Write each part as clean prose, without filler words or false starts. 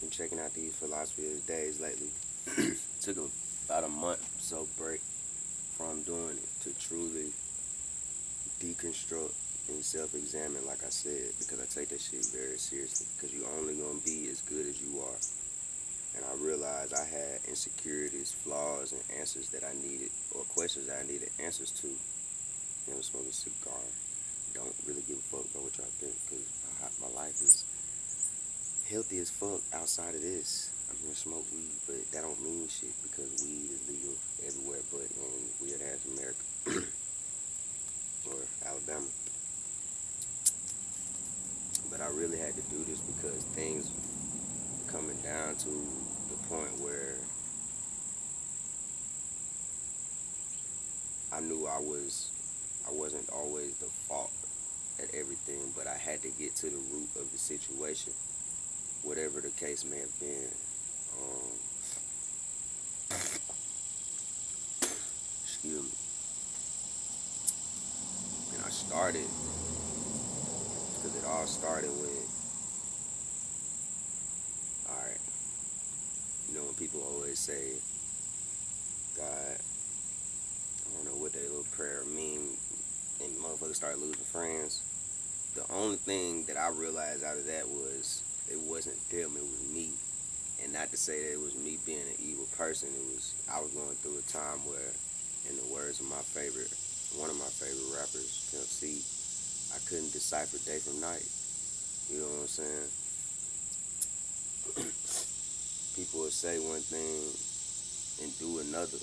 Been checking out these philosophy of the days lately. Took about a month or so break from doing it to truly deconstruct and self-examine, like I said, because I take that shit very seriously. Because you only gonna be as good as you are. And I realized I had insecurities, flaws, and answers that I needed, or questions that I needed answers to. You know, smoke a cigar. Don't really give a fuck about what y'all think, because my life is healthy as fuck outside of this. I'm gonna smoke weed, but that don't mean shit because weed is legal everywhere but in weird ass America or Alabama. But I really had to do this because things coming down to the point where I knew I wasn't always the fault at everything, but I had to get to the root of the situation, whatever the case may have been. Um, excuse me. And I started because it all started with, all right, you know when people always say, God, I don't know what that little prayer mean, and motherfuckers start losing friends. The only thing that I realized out of that was it wasn't them, it was me. And not to say that it was me being an evil person. It was I was going through a time where, in the words of one of my favorite rappers, Pimp C, I couldn't decipher day from night. You know what I'm saying? People will say one thing and do another.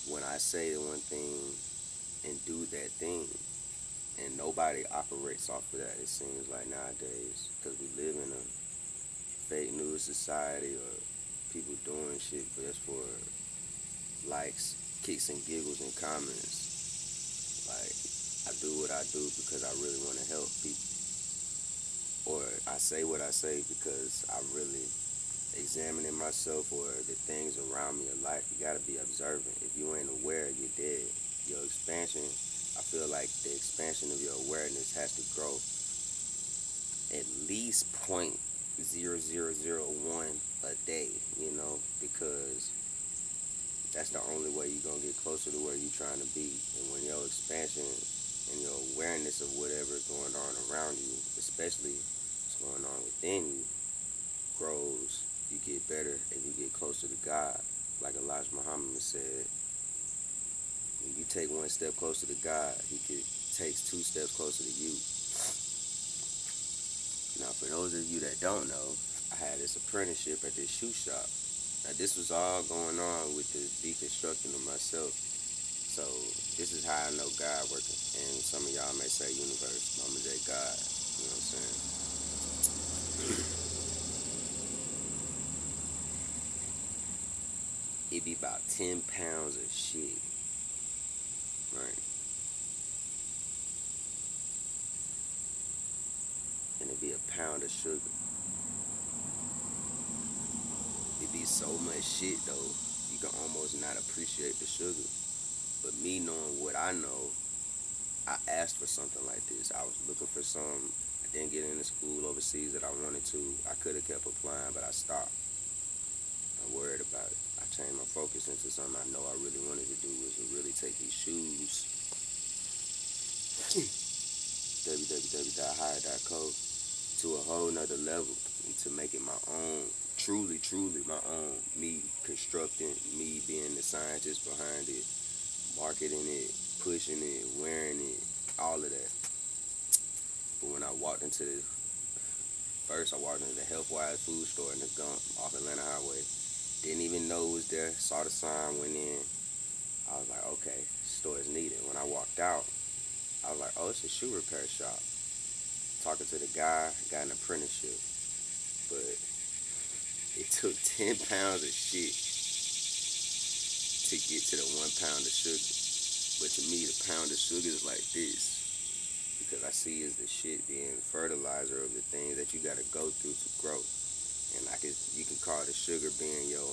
When I say the one thing and do that thing, and nobody operates off of that. It seems like nowadays, because we live in a fake news society, or people doing shit just for likes, kicks and giggles and comments. Like, I do what I do because I really want to help people, or I say what I say because I really examining myself or the things around me in life. You gotta be observant. If you ain't aware, you're dead. Your expansion, I feel like the expansion of your awareness has to grow at least 0.0001 a day, because that's the only way you're gonna get closer to where you're trying to be. And when your expansion and your awareness of whatever is going on around you, especially what's going on within you, grows, you get better and you get closer to God. Like Elijah Muhammad said, when you take one step closer to God, takes two steps closer to you. Now, for those of you that don't know, I had this apprenticeship at this shoe shop. Now, this was all going on with the deconstructing of myself. So, this is how I know God working. And some of y'all may say universe, Mama J, God. You know what I'm saying? It be about 10 pounds of shit, right? And it be a pound of sugar. It be so much shit, though, you can almost not appreciate the sugar. But me knowing what I know, I asked for something like this. I was looking for some. I didn't get into school overseas that I wanted to. I could have kept applying, but I stopped. I'm worried about it. I changed my focus into something I know I really wanted to do, was to really take these shoes, www.hyyer.co, to a whole nother level and to make it my own, truly, truly my own. Me constructing, me being the scientist behind it, marketing it, pushing it, wearing it, all of that. But when I walked into I walked into the Healthwise food store in the Gump off Atlanta Highway. Didn't even know it was there. Saw the sign, went in. I was like, okay, store is needed. When I walked out, I was like, oh, it's a shoe repair shop. Talking to the guy, got an apprenticeship. But it took 10 pounds of shit to get to the 1 pound of sugar. But to me, the pound of sugar is like this. Because I see is the shit being fertilizer of the things that you got to go through to grow. And you can call the sugar being your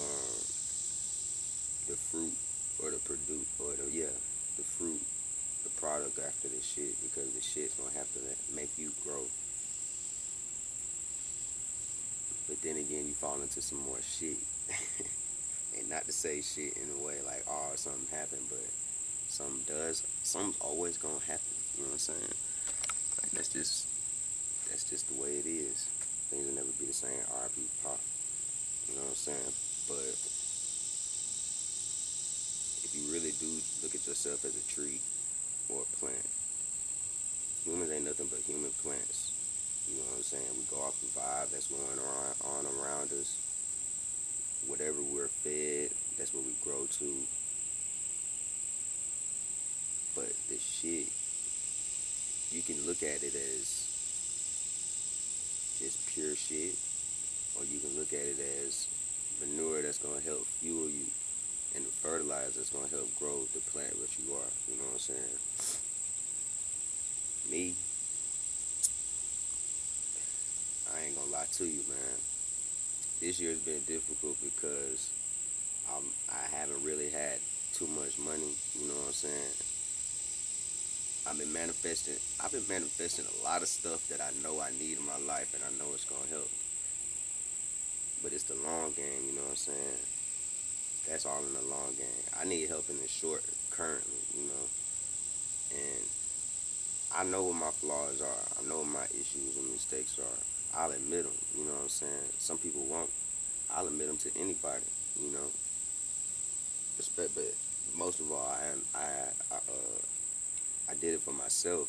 the fruit or the produce or the fruit, the product after the shit, because the shit's gonna have to make you grow. but then again, you fall into some more shit. And not to say shit in a way like, oh, something happened, but something's always gonna happen. You know what I'm saying? Like, that's just the way it is. Things will never be the same. R.I.P. Pop. You know what I'm saying? But if you really do look at yourself as a tree or a plant, humans ain't nothing but human plants. You know what I'm saying? We go off the vibe that's going on around us. Whatever we're fed, that's what we grow to. But the shit, you can look at it as just pure shit, or you can look at it as manure that's gonna help fuel you, and the fertilizer that's gonna help grow the plant what you are. You know what I'm saying? Me, I ain't gonna lie to you, man. This year's been difficult because I haven't really had too much money. You know what I'm saying? I've been manifesting. I've been manifesting a lot of stuff that I know I need in my life, and I know it's gonna help. But it's the long game. You know what I'm saying? That's all in the long game. I need help in the short currently. You know, and I know what my flaws are. I know what my issues and mistakes are. I'll admit them. You know what I'm saying? Some people won't. I'll admit them to anybody. You know, but most of all, I did it for myself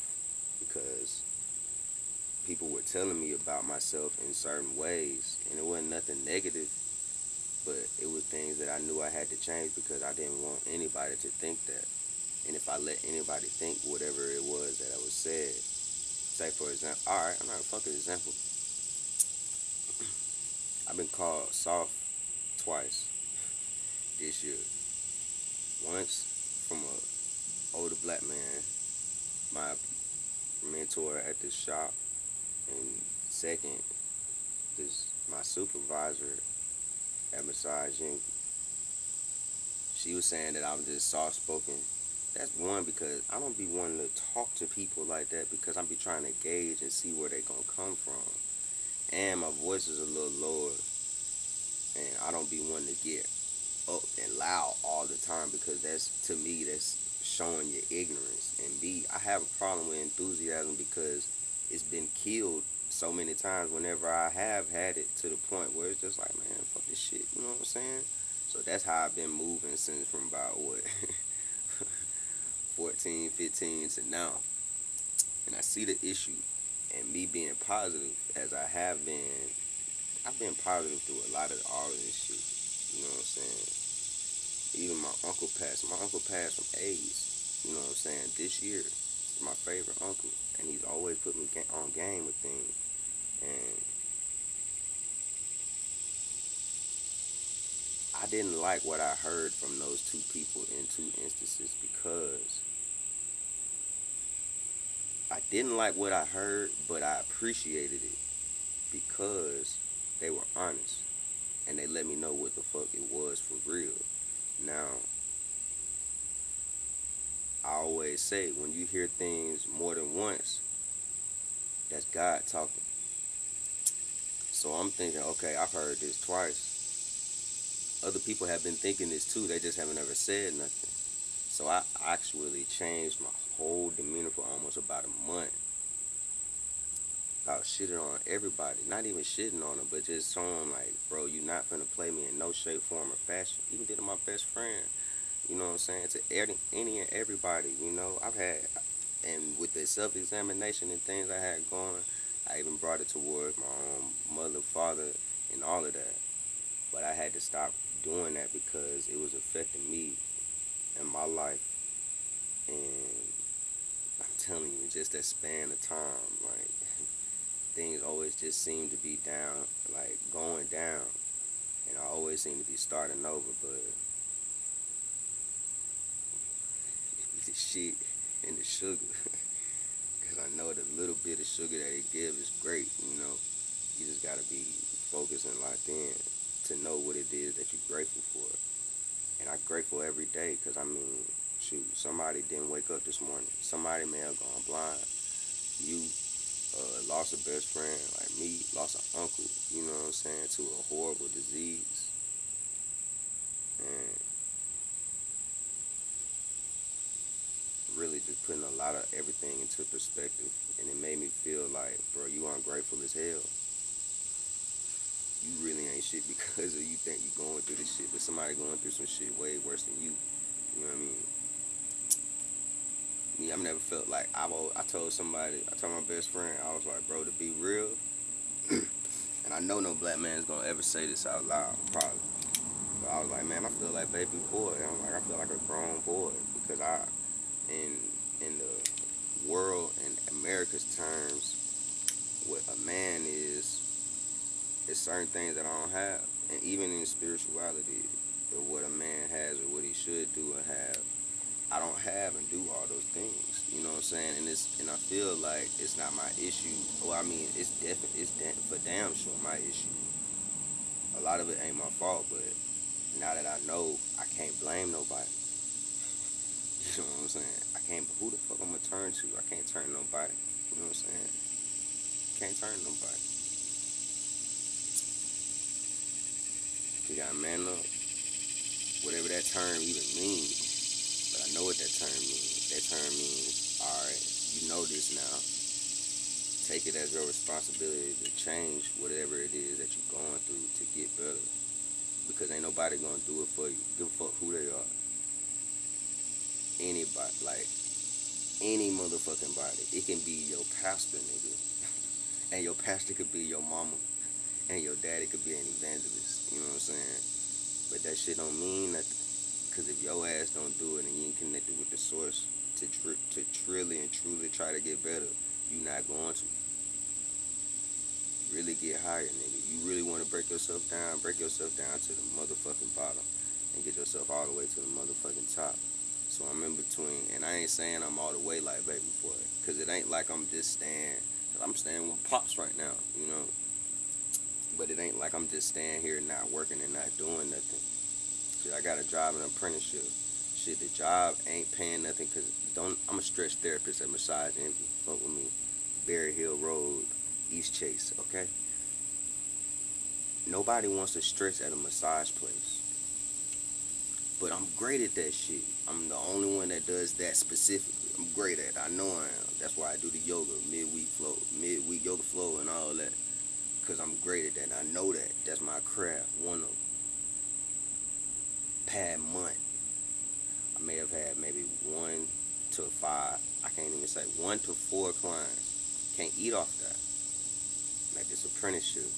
because people were telling me about myself in certain ways, and it wasn't nothing negative, but it was things that I knew I had to change because I didn't want anybody to think that. And if I let anybody think whatever it was that I was said, say for example, all right, I'm not a fucking example. I've been called soft twice this year. Once from a older black man, my mentor at the shop, and second, this my supervisor at Massage Inc. She was saying that I'm just soft spoken. That's one because I don't be wanting to talk to people like that because I be trying to gauge and see where they gonna come from. And my voice is a little lower, and I don't be wanting to get up and loud all the time because that's to me that's showing your ignorance. And B, I have a problem with enthusiasm because it's been killed so many times whenever I have had it to the point where it's just like, man, fuck this shit. You know what I'm saying? So that's how I've been moving since from about what 14, 15 to now. And I see the issue. And me being positive as I have been, I've been positive through a lot of all of this shit. You know what I'm saying? Even my uncle passed. My uncle passed from AIDS. You know what I'm saying? This year, my favorite uncle, and he's always put me on game with things. And I didn't like what I heard from those two people in two instances because I didn't like what I heard, but I appreciated it because they were honest and they let me know what the fuck it was for real. Now, I always say when you hear things more than once, that's God talking. So I'm thinking, okay, I've heard this twice. Other people have been thinking this too, they just haven't ever said nothing. So I actually changed my whole demeanor for almost about a month. About shitting on everybody. Not even shitting on them, but just showing them like, bro, you not finna play me in no shape, form, or fashion. Even did to my best friend. You know what I'm saying? To any and everybody, you know. I've had, and with the self-examination and things I had going, I even brought it towards my own mother, father, and all of that. But I had to stop doing that because it was affecting me and my life. And I'm telling you, just that span of time, like, things always just seem to be down, like, going down. And I always seem to be starting over, but the shit and the sugar. Because I know the little bit of sugar that it gives is great, you know. You just got to be focused and locked in to know what it is that you're grateful for. And I'm grateful every day because, I mean, shoot, somebody didn't wake up this morning. Somebody may have gone blind. You lost a best friend, like me, lost an uncle, you know what I'm saying, to a horrible disease. And really just putting a lot of everything into perspective. And it made me feel like, bro, you ungrateful as hell. You really ain't shit because of you think you going through this shit, but somebody going through some shit way worse than you. You know what I mean? Me, I've never felt like I told somebody, I told my best friend, I was like, bro, to be real, and I know no black man's gonna ever say this out loud, probably. But I was like, man, I feel like baby boy. I'm like, I feel like a grown boy because in the world, in America's terms, what a man is certain things that I don't have, and even in spirituality, what a man has or what he should do and have, I don't have and do all those things. You know what I'm saying? And I feel like it's not my issue. Well, I mean, for damn sure my issue. A lot of it ain't my fault, but now that I know, I can't blame nobody. You know what I'm saying? I can't. Who the fuck I'm gonna turn to? I can't turn to nobody. You know what I'm saying? Can't turn to nobody. You gotta man up. Whatever that term even means. But I know what that term means. That term means, alright, you know this now. Take it as your responsibility to change whatever it is that you're going through to get better. Because ain't nobody gonna do it for you. Give a fuck who they are. Anybody, like any motherfucking body. It can be your pastor, nigga. And your pastor could be your mama. And your daddy could be an evangelist. You know what I'm saying? But that shit don't mean nothing. Because if your ass don't do it and you ain't connected with the source to truly and truly try to get better, you not going to. Really get higher, nigga. You really want to break yourself down to the motherfucking bottom and get yourself all the way to the motherfucking top. So I'm in between, and I ain't saying I'm all the way like baby boy, because it ain't like I'm just staying, I'm staying with Pops right now, you know. But it ain't like I'm just staying here not working and not doing nothing. Shit, I got a job, an apprenticeship. Shit, the job ain't paying nothing because I'm a stretch therapist at Massage Envy. Fuck with me. Berry Hill Road, East Chase, okay? Nobody wants to stretch at a massage place. But I'm great at that shit. I'm the only one that does that specifically. I'm great at it. I know I am. That's why I do the yoga, midweek yoga flow and all that. Because I'm great at that. And I know that. That's my craft. One of them. Past month, I may have had maybe 1 to 5. I can't even say 1 to 4 clients. Can't eat off that. Like this apprenticeship.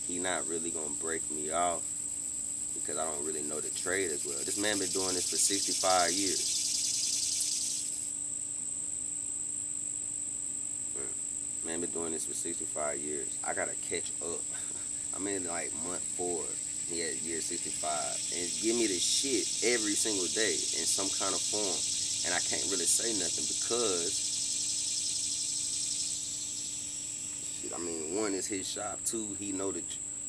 He not really gonna break me off because I don't really know the trade as well. This man been doing this for 65 years. Man been doing this for 65 years. I gotta catch up. I'm in like month 4. He at year 65. And give me the shit every single day in some kind of form. And I can't really say nothing because I mean, 1 is his shop. 2, he know that,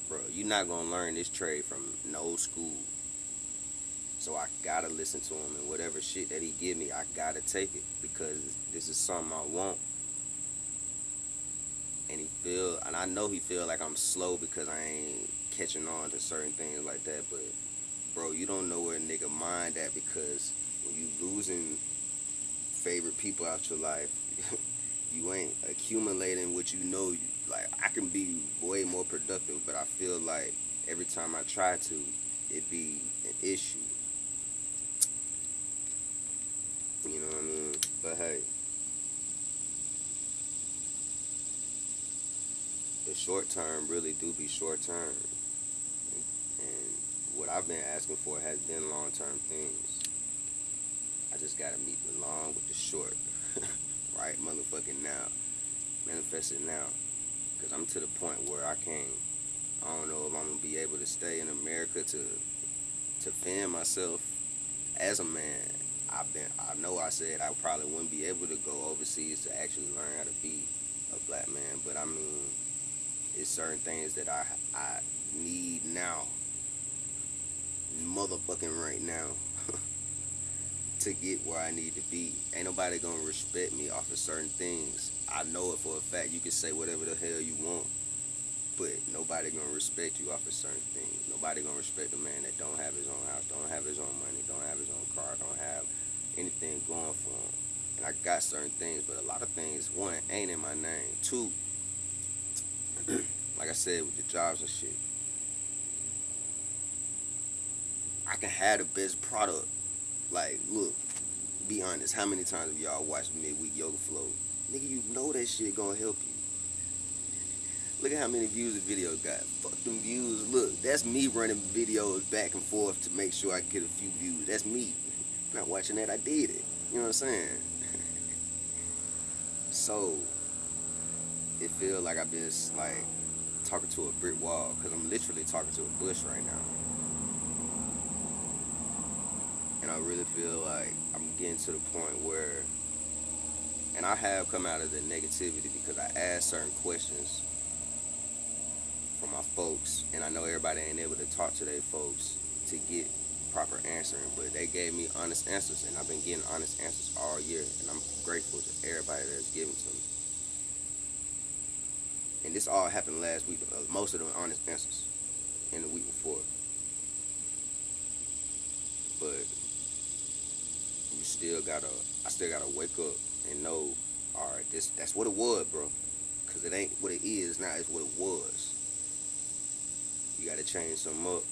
bro, you're not gonna learn this trade from no school. So I gotta listen to him, and whatever shit that he give me, I gotta take it because this is something I want. And I know he feel like I'm slow because I ain't catching on to certain things like that. But bro, you don't know where a nigga mind at because when you losing favorite people out your life, you ain't accumulating what you know. Like I can be way more productive, but I feel like every time I try to, it be an issue. You know what I mean? But hey, the short term really do be short term, and what I've been asking for has been long term things. I just gotta meet the long with the short, right? Motherfucking now, manifest it now, cause I'm to the point where I can't. I don't know if I'm gonna be able to stay in America to fend myself as a man. I know I said I probably wouldn't be able to go overseas to actually learn how to be a black man, but I mean, it's certain things that I need now, motherfucking right now, to get where I need to be. Ain't nobody gonna respect me off of certain things. I know it for a fact. You can say whatever the hell you want. But nobody gonna respect you off of certain things. Nobody gonna respect a man that don't have his own house, don't have his own money, don't have his own car, don't have anything going for him. And I got certain things, but a lot of things, one, ain't in my name. Two, like I said, with the jobs and shit, I can have the best product. Like, look, be honest, how many times have y'all watched midweek yoga flow? Nigga, you know that shit gonna help you. Look at how many views the video got. Fuck them views. Look, that's me running videos back and forth to make sure I get a few views. That's me. I'm not watching that, I did it. You know what I'm saying? So, it feels like I've been like talking to a brick wall, because I'm literally talking to a bush right now. And I really feel like I'm getting to the point where, and I have come out of the negativity because I asked certain questions from my folks, and I know everybody ain't able to talk to their folks to get proper answering, but they gave me honest answers, and I've been getting honest answers all year, and I'm grateful to everybody that's given to me. And this all happened last week, most of them honest answers in the week before. But I still gotta wake up and know, all right, that's what it was, bro. Cause it ain't what it is now, it's what it was. You gotta change something up.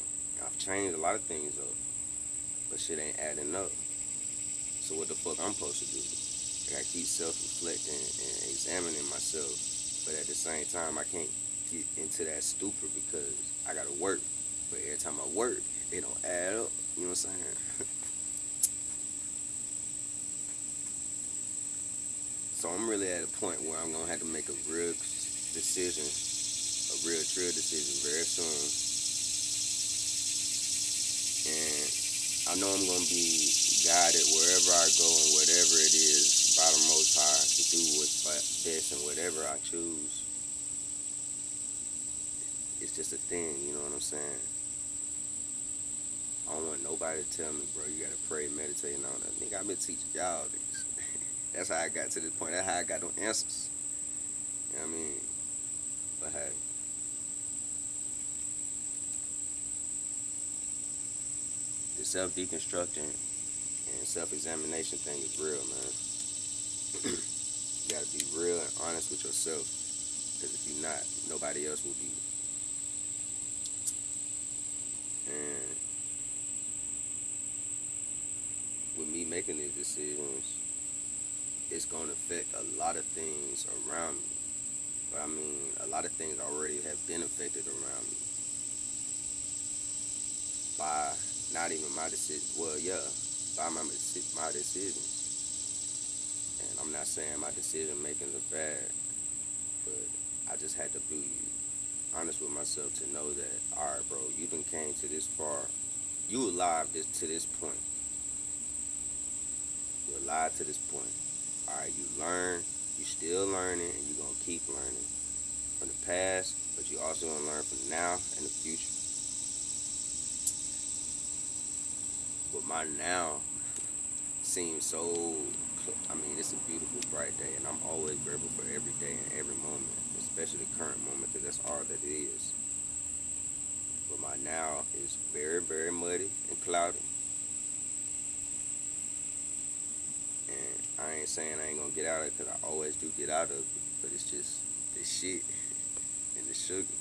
I've changed a lot of things up, but shit ain't adding up. So what the fuck I'm supposed to do? I gotta keep self-reflecting and examining myself, but at the same time, I can't get into that stupor because I gotta work. But every time I work, it don't add up. You know what I'm saying? So I'm really at a point where I'm gonna have to make a real decision, a real true decision very soon. And I know I'm gonna be guided wherever I go and whatever it is by the Most High to do what's best and whatever I choose. It's just a thing, you know what I'm saying? I don't want nobody to tell me, bro, you gotta pray, meditate, and all that. Nigga, I've been teaching y'all this. That's how I got to this point. That's how I got them answers. You know what I mean? But hey, the self-deconstructing and self-examination thing is real, man. You gotta be real and honest with yourself. Because if you're not, nobody else will be. And with me making these decisions, it's going to affect a lot of things around me. But I mean, a lot of things already have been affected around me by not even my decision. Well, yeah, by my decisions. And I'm not saying my decision makings are bad, but I just had to be honest with myself to know that, all right, bro, you done came to this far. You alive to this point. You're alive to this point. All right, you learn, you still learning, and you're going to keep learning from the past, but you also going to learn from now and the future. But my now seems so, I mean, it's a beautiful, bright day, and I'm always grateful for every day and every moment, especially the current moment, because that's all that it is. But my now is very, very muddy and cloudy. And I ain't saying I ain't gonna get out of it, because I always do get out of it, but it's just the shit and the sugar.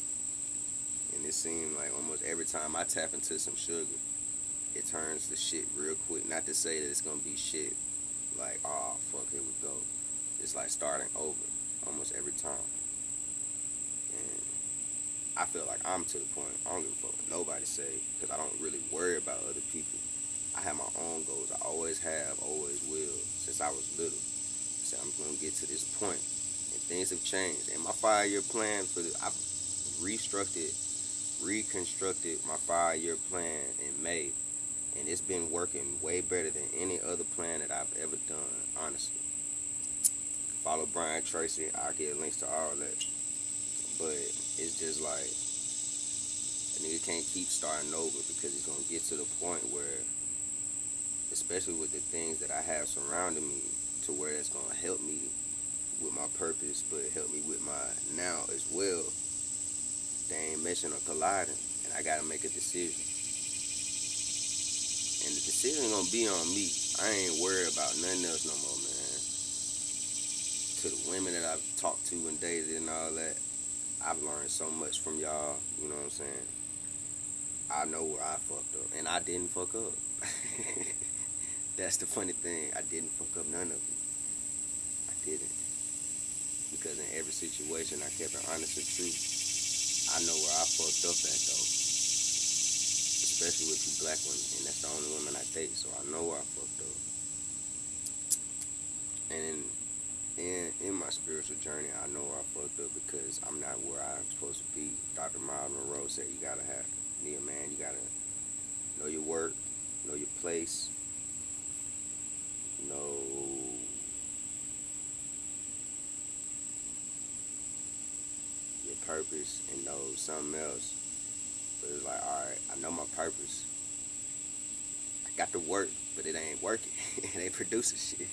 And it seems like almost every time I tap into some sugar, it turns to shit real quick. Not to say that it's gonna be shit like, oh fuck, here we go. It's like starting over almost every time. And I feel like I'm to the point, I don't give a fuck what nobody say, because I don't really worry about other people. I have my own goals. I always have, always will, since I was little. So I'm gonna get to this point, and things have changed. And my 5-year plan I've reconstructed my 5-year plan in May, and it's been working way better than any other plan that I've ever done, honestly. Follow Brian Tracy, I'll get links to all that. But it's just like, a nigga can't keep starting over, because it's gonna get to the point where, especially with the things that I have surrounding me, to where it's gonna help me with my purpose, but help me with my now as well. they ain't meshing or colliding, and I gotta make a decision. And the decision gonna be on me. I ain't worried about nothing else no more, man. To the women that I've talked to and dated and all that, I've learned so much from y'all. You know what I'm saying? I know where I fucked up, and I didn't fuck up. That's the funny thing. I didn't fuck up none of it. I didn't, because in every situation I kept it honest and true. I know where I fucked up at though, especially with you black women, and that's the only women I date. So I know where I fucked up. And in my spiritual journey, I know where I fucked up because I'm not where I'm supposed to be. Dr. Miles Monroe said you gotta be a man. You gotta know your work, know your place, know your purpose, and know something else. But it's like, all right, I know my purpose. I got the work, but it ain't working. It ain't producing shit.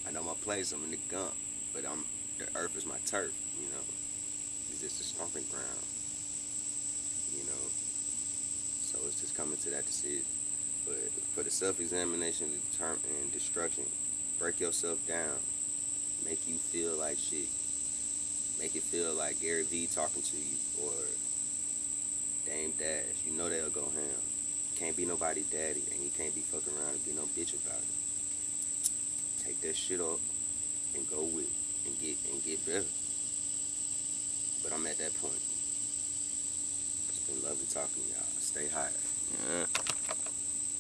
I know my place. I'm in the gump, but the earth is my turf. You know, it's just a stomping ground. You know, so it's just coming to that decision. But for the self-examination and destruction, break yourself down. Make you feel like shit. Make it feel like Gary Vee talking to you or Dame Dash. You know they'll go ham. Can't be nobody daddy, and you can't be fucking around and be no bitch about it. Take that shit up and go with it and get better. But I'm at that point. It's been lovely talking to y'all. Stay high. Yeah.